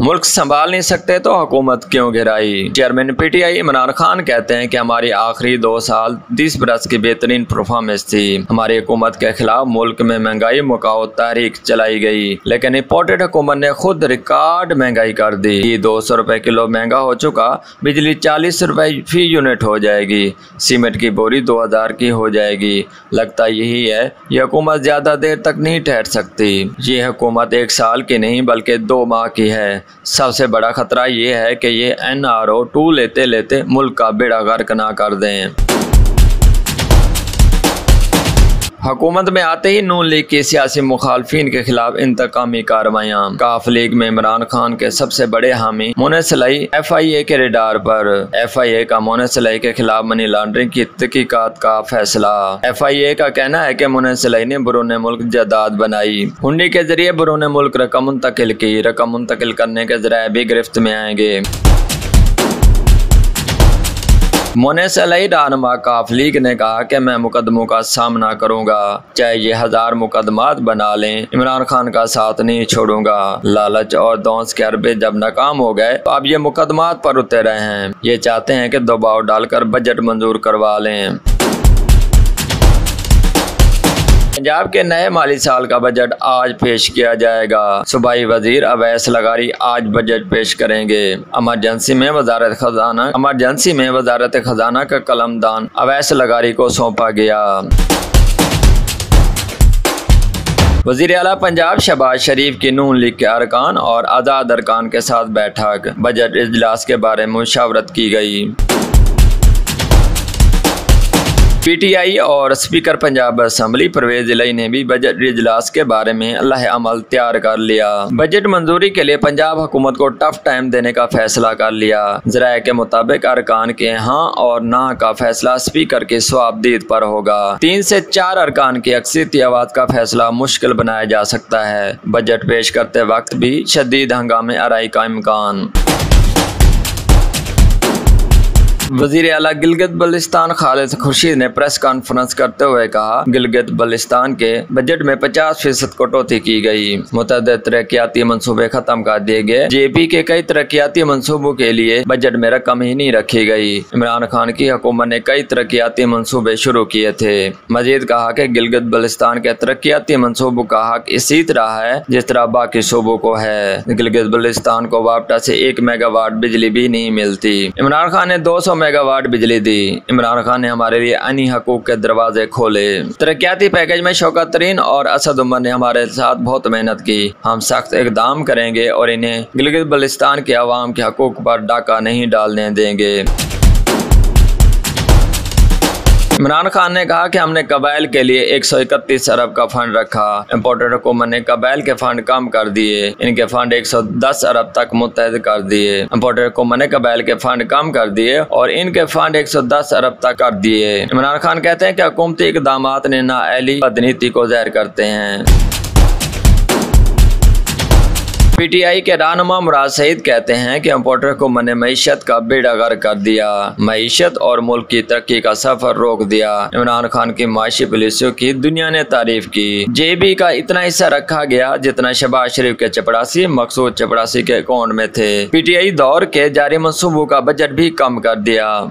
मुल्क संभाल नहीं सकते तो हुकूमत क्यों गिराई। चेयरमैन PTI इमरान खान कहते हैं कि हमारी आखिरी 2 साल 30 बरस की बेहतरीन परफॉर्मेंस थी। हमारी हुकूमत के खिलाफ मुल्क में महंगाई मुकाओ तहरीक चलाई गई, लेकिन रिपोर्टेड हुकूमत ने खुद रिकॉर्ड महंगाई कर दी। 200 रुपए किलो महंगा हो चुका, बिजली 40 रुपए फी यूनिट हो जाएगी, सीमेंट की बोरी 2000 की हो जाएगी। लगता यही है ये हुकूमत ज्यादा देर तक नहीं ठहर सकती। ये हुकूमत 1 साल की नहीं बल्कि 2 माह की है। सबसे बड़ा खतरा ये है कि ये NRO 2 लेते लेते मुल्क का बेड़ा गर्क ना कर दें। हुकूमत में आते ही नून लीग की सियासी मुखालफिन के खिलाफ इंतकामी कार्रवाइयाँ। काफ लीग में इमरान खान के सबसे बड़े हामी मोने सलाई FIA के रेडार पर। FIA का मोने सलाई के खिलाफ मनी लॉन्ड्रिंग की तहकीकात का फैसला। FIA का कहना है कि मोने सलाई ने बैरून मुल्क जायदाद बनाई, हुंडी के जरिए बैरून मुल्क रकम मुंतकिल की। रकम मुंतकिल करने के जरिए भी गिरफ्त में आएंगे। मोने सलाई रहनुमा काफ लीग ने कहा कि मैं मुकदमों का सामना करूंगा, चाहे ये 1000 मुकदमात बना लें, इमरान खान का साथ नहीं छोड़ूंगा। लालच और दौंस के अरबे जब नाकाम हो गए तो अब ये मुकदमात पर उतर रहे हैं। ये चाहते हैं कि दबाव डालकर बजट मंजूर करवा लें। पंजाब के नए माली साल का बजट आज पेश किया जाएगा। सूबाई वजीर अवैस लगारी आज बजट पेश करेंगे। इमरजेंसी में वजारत खजाना का कलमदान अवैस लगारी को सौंपा गया। वज़ीर आला पंजाब शहबाज शरीफ की नून लीग के अरकान और आज़ाद अरकान के साथ बैठक। बजट इजलास के बारे में मुशावरत की गई। PTI और स्पीकर पंजाब असम्बली परवेज इलाही ने भी बजट इजलास के बारे में अल्लाह अमल तैयार कर लिया। बजट मंजूरी के लिए पंजाब हुकूमत को टफ टाइम देने का फैसला कर लिया। ज़राए के मुताबिक अरकान के हाँ और ना का फैसला स्पीकर की स्वाबदीद पर होगा। 3 से 4 अरकान की अक्सरियती आवाज़ का फैसला मुश्किल बनाया जा सकता है। बजट पेश करते वक्त भी शदीद हंगामे आराई का इम्कान। वज़ीर आला गिलगित बल्तिस्तान खालिद खुर्शीद ने प्रेस कॉन्फ्रेंस करते हुए कहा, गिलगित बल्तिस्तान के बजट में 50% कटौती की गई। मुतअद्दिद तरक्याती मंसूबे खत्म कर दिए गए। JP के कई तरक्याती मंसूबों के लिए बजट में रकम ही नहीं रखी गई। इमरान खान की हुकूमत ने कई तरक्याती मंसूबे शुरू किए थे। मजीद कहा कि गिलगित बल्तिस्तान के तरक्याती मंसूबों का हक इसी तरह है जिस तरह बाकी सूबों को है। गिलगित बल्तिस्तान को वापटा से 1 मेगावाट बिजली भी नहीं मिलती। इमरान खान ने 200 मेगावाट बिजली दी। इमरान खान ने हमारे लिए अन्य हकूक के दरवाजे खोले। तरक्याती पैकेज में शौकत तरीन और असद उमर ने हमारे साथ बहुत मेहनत की। हम सख्त इकदाम करेंगे और इन्हें गिलगित बल्तिस्तान के अवाम के हकूक पर डाका नहीं डालने देंगे। इमरान खान ने कहा कि हमने कबाइल के लिए 131 अरब का फंड रखा। इम्पोर्टेड हुकूमत ने कबाइल के फंड कम कर दिए। इनके फंड 110 अरब तक मुतहद कर दिए। इम्पोर्टेड हुकूमत ने कबाइल के फंड कम कर दिए और इनके फंड 110 अरब तक कर दिए। इमरान खान कहते हैं कि हुकूमती इक़दामात ने नाअहली बदनीति को ज़ाहिर करते हैं। PTI के रहनुमा मुराद सईद कहते हैं कि इम्पोर्टर हुकूमत ने मईशत का बेड़ा गर्क कर दिया, मईशत और मुल्क की तरक्की का सफर रोक दिया। इमरान खान की माशी पॉलिसियों की दुनिया ने तारीफ की। JP का इतना हिस्सा रखा गया जितना शहबाज शरीफ के चपड़ासी मकसूद चपड़ासी के अकाउंट में थे। PTI दौर के जारी मंसूबों का बजट भी कम कर दिया।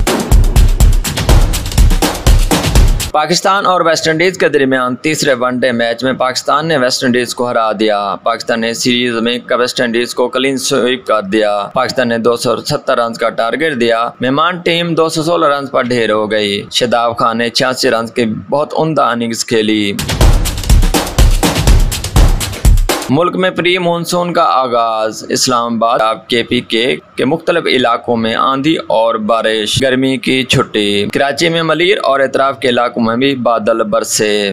पाकिस्तान और वेस्ट इंडीज के दरमियान तीसरे वनडे मैच में पाकिस्तान ने वेस्ट इंडीज को हरा दिया। पाकिस्तान ने सीरीज में वेस्ट इंडीज को क्लीन स्वीप कर दिया। पाकिस्तान ने 270 रन का टारगेट दिया। मेहमान टीम 216 रन पर ढेर हो गई। शादाब खान ने 86 रन की बहुत उम्दा इनिंग्स खेली। मुल्क में प्री मानसून का आगाज। इस्लामाबाद KPK के मुख्तलिफ इलाकों में आंधी और बारिश। गर्मी की छुट्टी। कराची में मलीर और इतराफ के इलाकों में भी बादल बरसे।